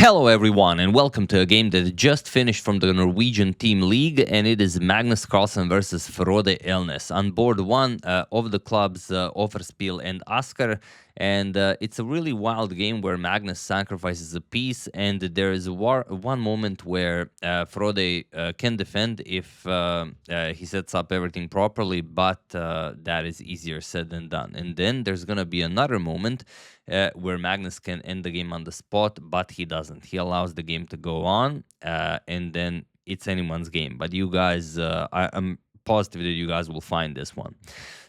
Hello everyone and welcome to a game that just finished from the Norwegian Team League, and it is Magnus Carlsen versus Frode Elsness. On board one of the clubs Offerspiel and Asker, and it's a really wild game where Magnus sacrifices a piece, and there is one moment where Frode can defend if he sets up everything properly, but that is easier said than done. And then there's gonna be another moment where Magnus can end the game on the spot, but he doesn't. He allows the game to go on, and then it's anyone's game. But you guys, I'm positive that you guys will find this one.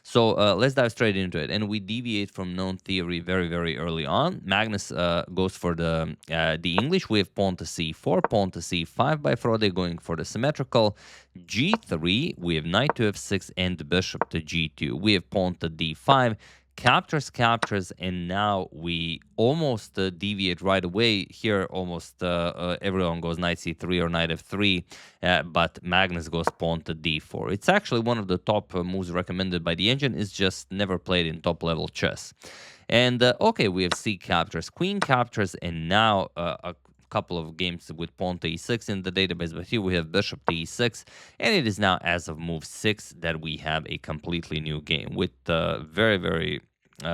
So let's dive straight into it. And we deviate from known theory very, very early on. Magnus goes for the English. We have pawn to c4, pawn to c5 by Frode going for the symmetrical. g3, we have knight to f6 and bishop to g2. We have pawn to d5. Captures, and now we almost deviate right away. Here, almost everyone goes knight c3 or knight f3, but Magnus goes pawn to d4. It's actually one of the top moves recommended by the engine. It's just never played in top-level chess. And, okay, we have c captures, queen captures, and now a couple of games with pawn to e6 in the database, but here we have bishop to e6, and it is now as of move 6 that we have a completely new game with very, very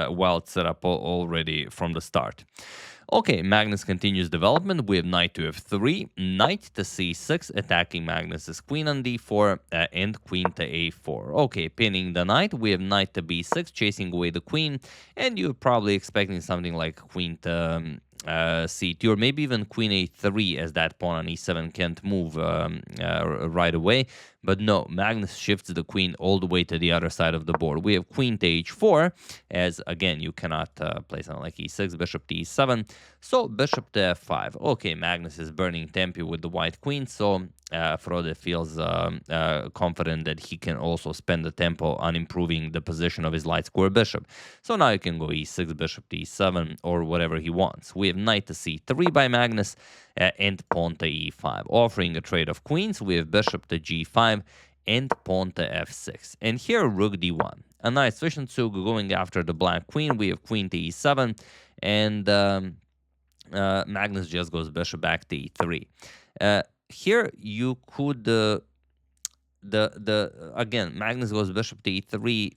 wild setup already from the start. Okay, Magnus continues development. We have knight to f3, knight to c6, attacking Magnus's queen on d4, and queen to a4. Okay, pinning the knight. We have knight to b6, chasing away the queen, and you're probably expecting something like queen to c2, or maybe even queen a3, as that pawn on e7 can't move right away. But no, Magnus shifts the queen all the way to the other side of the board. We have queen to h4, as again, you cannot play something like e6, bishop to e7, so bishop to f5. Okay, Magnus is burning tempo with the white queen, so Frode feels confident that he can also spend the tempo on improving the position of his light square bishop. So now you can go e6, bishop to e7, or whatever he wants. We have knight to c3 by Magnus, and pawn to e5. Offering a trade of queens, we have bishop to g5 and pawn to f6. And here, rook d1. A nice Zwischenzug going after the black queen. We have queen to e7, and Magnus just goes bishop back to e3. Here you could again, Magnus goes bishop to e3.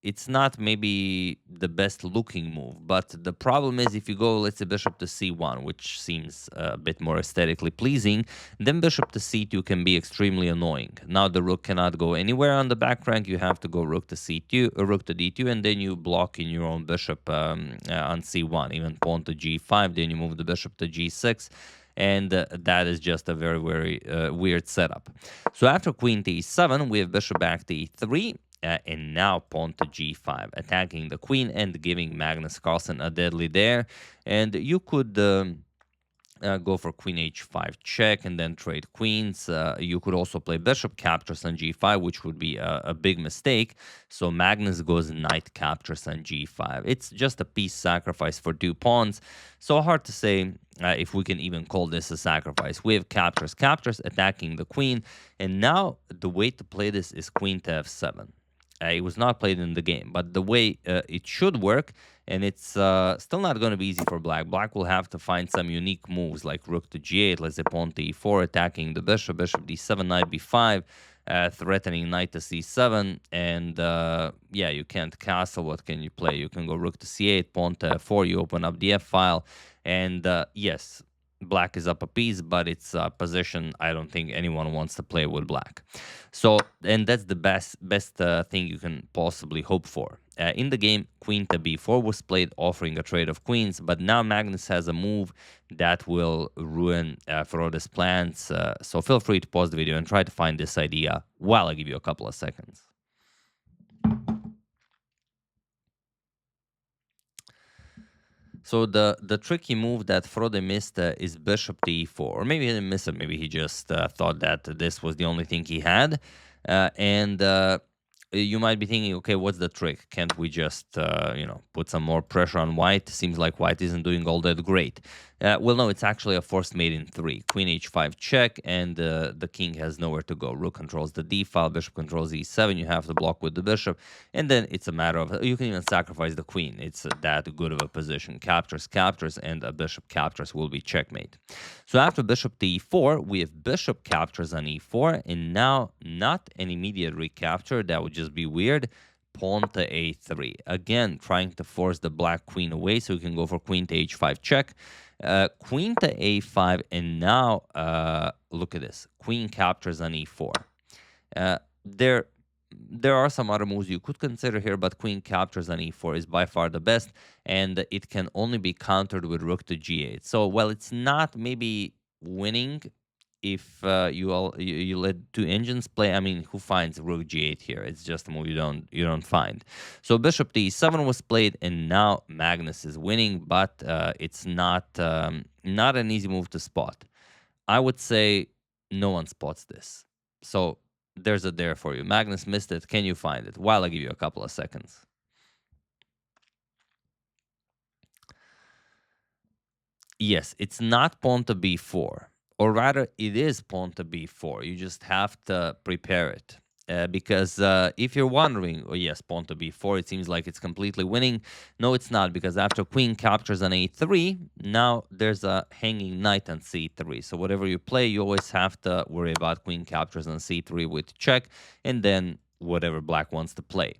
It's not maybe the best looking move, but the problem is if you go, let's say, bishop to c1, which seems a bit more aesthetically pleasing, then bishop to c2 can be extremely annoying. Now the rook cannot go anywhere on the back rank. You have to go rook to c2, rook to d2, and then you block in your own bishop on c1, even pawn to g5. Then you move the bishop to g6. And that is just a very, very weird setup. So after queen to e7, we have bishop back to e3. And now pawn to g5, attacking the queen and giving Magnus Carlsen a deadly dare. And you could go for queen h5 check and then trade queens. You could also play bishop captures on g5, which would be a big mistake. So Magnus goes knight captures on g5. It's just a piece sacrifice for 2 pawns. So hard to say if we can even call this a sacrifice. We have captures, attacking the queen. And now the way to play this is queen to f7. It was not played in the game, but the way it should work, and it's still not going to be easy for black. Black will have to find some unique moves like rook to g8, let's say pawn to e4, attacking the bishop, bishop d7, knight b5, threatening knight to c7, and yeah, you can't castle. What can you play? You can go rook to c8, pawn to f4, you open up the f file, and yes, black is up a piece, but it's a position I don't think anyone wants to play with black. So, and that's the best thing you can possibly hope for. In the game, queen to b4 was played, offering a trade of queens, but now Magnus has a move that will ruin Frode's plans. So feel free to pause the video and try to find this idea while I give you a couple of seconds. So the tricky move that Frode missed is bishop to e4. Or maybe he didn't miss it. Maybe he just thought that this was the only thing he had. And you might be thinking, okay, what's the trick? Can't we just, you know, put some more pressure on white? Seems like white isn't doing all that great. Well, no, it's actually a forced mate in 3. Queen h5 check, and the king has nowhere to go. Rook controls the d file, bishop controls e7. You have to block with the bishop, and then it's a matter of, you can even sacrifice the queen. It's that good of a position. Captures, captures, and a bishop captures will be checkmate. So after bishop to e4, we have bishop captures on e4, and now not an immediate recapture. That would just be weird. Pawn to a3. Again, trying to force the black queen away, so we can go for queen to h5 check. Queen to a5, and now look at this. Queen captures on e4. There are some other moves you could consider here, but queen captures on e4 is by far the best, and it can only be countered with rook to g8. So, well, it's not maybe winning if you let two engines play. I mean, who finds rook g8 here? It's just a move you don't find. So bishop to e7 was played, and now Magnus is winning, but it's not an easy move to spot. I would say no one spots this. So there's a dare for you. Magnus missed it. Can you find it? While I give you a couple of seconds. Yes, it's not pawn to b4. Or rather, it is pawn to b4. You just have to prepare it. Because if you're wondering, oh yes, pawn to b4, it seems like it's completely winning. No, it's not, because after queen captures on a3, now there's a hanging knight on c3. So whatever you play, you always have to worry about queen captures on c3 with check, and then whatever black wants to play.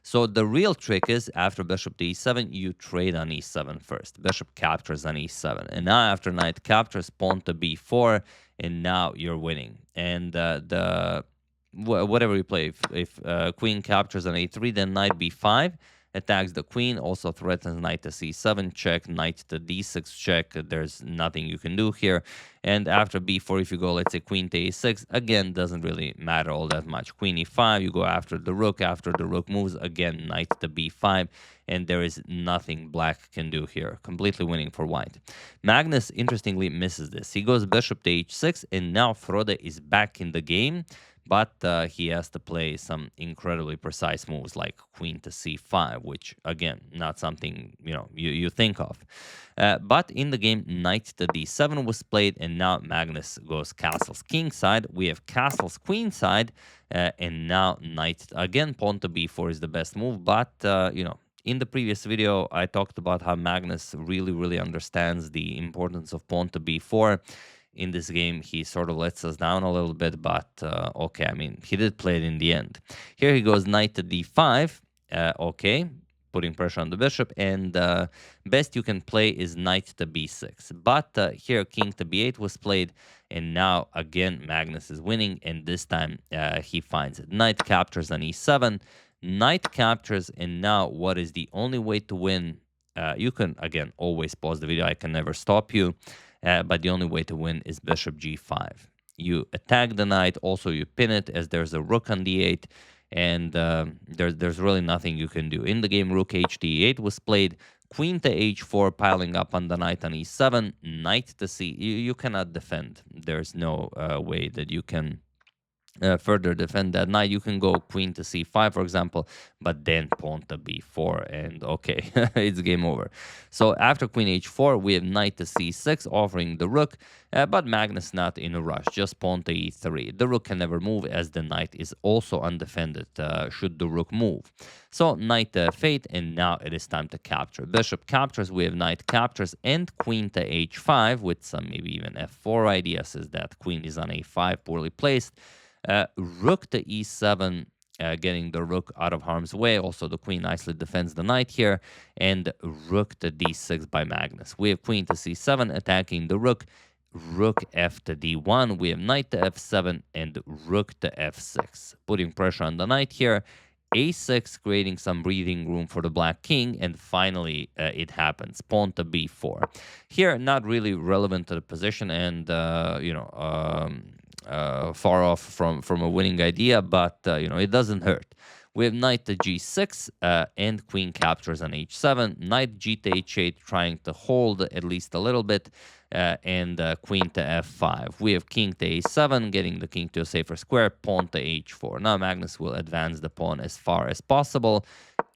So the real trick is, after bishop to e7, you trade on e7 first. Bishop captures on e7. And now after knight captures, pawn to b4, and now you're winning. And whatever you play, if queen captures on a3, then knight b5, attacks the queen, also threatens knight to c7 check, knight to d6 check. There's nothing you can do here. And after b4, if you go, let's say, queen to a6, again, doesn't really matter all that much. Queen e5, you go after the rook. After the rook moves, again, knight to b5, and there is nothing black can do here. Completely winning for white. Magnus, interestingly, misses this. He goes bishop to h6, and now Frode is back in the game. But he has to play some incredibly precise moves like queen to c5, which, again, not something you think of. But in the game, knight to d7 was played, and now Magnus goes castles king side. We have castles queen side, and now knight again. Pawn to b4 is the best move, but in the previous video, I talked about how Magnus really understands the importance of pawn to b4. In this game, he sort of lets us down a little bit, but okay, I mean, he did play it in the end. Here he goes knight to d5, okay, putting pressure on the bishop, and best you can play is knight to b6. But here king to b8 was played, and now again Magnus is winning, and this time he finds it. Knight captures on e7, knight captures, and now what is the only way to win? You can, again, always pause the video, I can never stop you. But the only way to win is bishop g5. You attack the knight, also you pin it, as there's a rook on d8, and there's really nothing you can do. In the game, rook h d8 was played, queen to h4, piling up on the knight on e7, knight to c. You cannot defend. There's no way that you can further defend that knight. You can go queen to c5, for example, but then pawn to b4, and okay, it's game over. So after queen h4, we have knight to c6, offering the rook, but Magnus not in a rush, just pawn to e3. The rook can never move, as the knight is also undefended should the rook move. So knight to f8, and now it is time to capture. Bishop captures, we have knight captures, and queen to h5, with some maybe even f4 ideas, as that queen is on a5, poorly placed. Rook to e7, getting the rook out of harm's way. Also, the queen nicely defends the knight here. And rook to d6 by Magnus. We have queen to c7 attacking the rook. Rook f to d1. We have knight to f7 and rook to f6. Putting pressure on the knight here. a6, creating some breathing room for the black king, and finally it happens. Pawn to b4. Here, not really relevant to the position, and far off from a winning idea, but it doesn't hurt. We have knight to g6 and queen captures on h7, knight g to h8, trying to hold at least a little bit, and queen to f5. We have king to a7, getting the king to a safer square, pawn to h4. Now Magnus will advance the pawn as far as possible,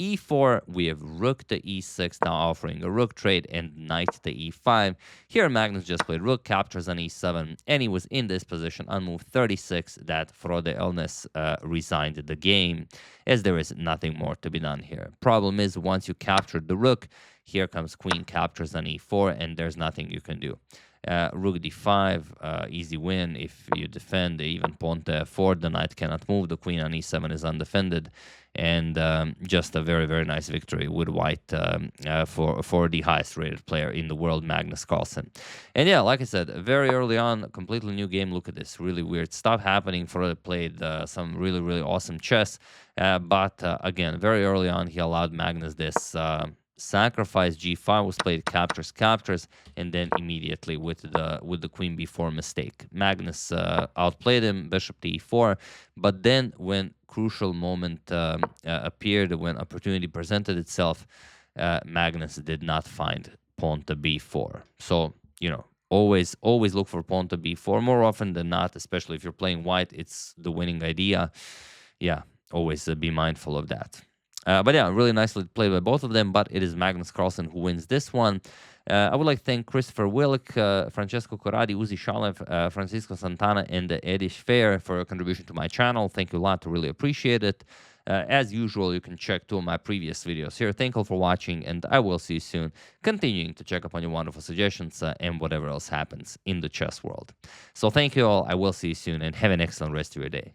e4, we have rook to e6, now offering a rook trade, and knight to e5. Here, Magnus just played rook, captures on e7, and he was in this position on move 36 that Frode Elsness resigned the game, as there is nothing more to be done here. Problem is, once you captured the rook, here comes queen captures on e4, and there's nothing you can do. Rook d5, easy win. If you defend, even pawn to f4, the knight cannot move. The queen on e7 is undefended, and just a very, very nice victory with white for the highest rated player in the world, Magnus Carlsen. And yeah, like I said, very early on, a completely new game. Look at this, really weird stuff happening. Frode played some really, really awesome chess, but again, very early on, he allowed Magnus this sacrifice. G5 was played, captures, and then immediately with the queen b4 mistake, Magnus outplayed him, bishop to e4. But then when crucial moment appeared, when opportunity presented itself, Magnus did not find pawn to b4. So, you know, always look for pawn to b4 more often than not, especially if you're playing white. It's the winning idea. Yeah, always be mindful of that. But yeah, really nicely played by both of them, but it is Magnus Carlsen who wins this one. I would like to thank Christopher Wilk, Francesco Corradi, Uzi Shalev, Francisco Santana, and Edish Fair for your contribution to my channel. Thank you a lot, really appreciate it. As usual, you can check 2 of my previous videos here. Thank you all for watching, and I will see you soon, continuing to check up on your wonderful suggestions and whatever else happens in the chess world. So thank you all, I will see you soon, and have an excellent rest of your day.